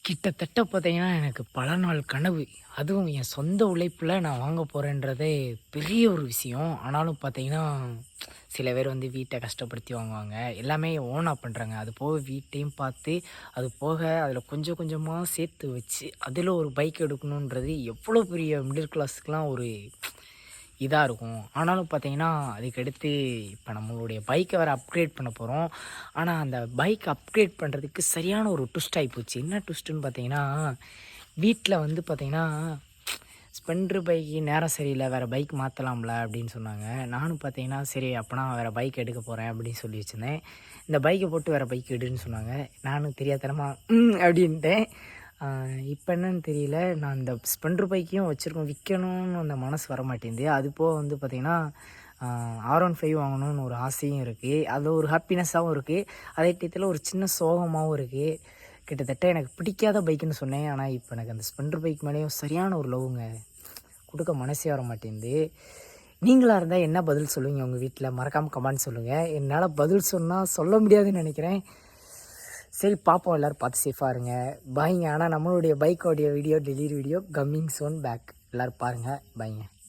கிட்டத்தட்ட பார்த்தீங்கன்னா, எனக்கு பல நாள் கனவு. அதுவும் என் சொந்த உழைப்புல நான் வாங்க போறேன்றதே பெரிய ஒரு விஷயம். ஆனாலும் பார்த்தீங்கன்னா, சில பேர் வந்து வீட்ட கஷ்டப்படுத்தி வாங்குவாங்க. எல்லாமே ஓனா பண்றாங்க. அது போக வீட்டையும் பார்த்து, அது போக அதில கொஞ்சம் கொஞ்சமா சேர்த்து வச்சு, அதில ஒரு பைக் எடுக்கணுன்றது எவ்வளோ பெரிய மிடில் கிளாஸ்க்குலாம் ஒரு இதா இருக்கும். ஆனாலும் பார்த்தீங்கன்னா, அதுக்கடுத்து இப்ப நம்மளுடைய பைக்க வேற அப்கிரேட் பண்ண போறோம். ஆனா, அந்த பைக் அப்கிரேட் பண்றதுக்கு சரியான ஒரு ட்விஸ்ட் ஆயிப்போச்சு. என்ன ட்விஸ்ட்டுன்னு பார்த்தீங்கன்னா, வீட்ல வந்து பார்த்தீங்கன்னா, "ஸ்ப்ளெண்டர் பைக்கு நேரம் சரியில்ல. வேற பைக் மாத்தலாம்ல" அப்படின்னு சொன்னாங்க. நானும் பார்த்தீங்கன்னா, சரி அப்பனா வேற பைக் எடுக்க போறேன் அப்படின்னு சொல்லி வச்சிருந்தேன். இந்த பைக்க போட்டு வேற பைக் எடுன்னு சொன்னாங்க. நானும் தெரியாத்தனமா அப்படின்ட்டேன். ஆ இப்ப என்னன்னு தெரியல. நான் இந்த ஸ்ப்ளெண்டர் பைக்கையும் வச்சிருக்கோம். விக்கணும்னு அந்த மனசு வரமாட்டேன்து. அது போக வந்து பார்த்தீங்கன்னா, ஆ R15 வாங்கணும்னு ஒரு ஆசையும் இருக்கு. அது ஒரு ஹாப்பினஸ்ஸாவும் இருக்கு. அதே டயத்துல ஒரு சின்ன சோகமாவும் இருக்கு. கிட்டத்தட்ட எனக்கு பிடிக்காத பைக்குன்னு சொன்னேன். ஆனா, இப்ப எனக்கு அந்த ஸ்ப்ளெண்டர் பைக் மேலேயும் சரியான ஒரு லவ்வுங்க. குடுக்க மனசே வர மாட்டேன்து. நீங்களா இருந்தா என்ன பதில் சொல்லுவீங்க உங்க வீட்ல? மறக்காம கமெண்ட் சொல்லுங்க. என்னால பதில் சொன்னா சொல்ல முடியாதுன்னு நெனைக்கிறேன். சரி பார்ப்போம். எல்லாரும் பார்த்து சேஃபா இருங்க. பாய்ங்க. ஆனா நம்மளுடைய பைக்கோடைய video, delivery video coming soon back. எல்லாரும் பாருங்க. பாய்ங்க.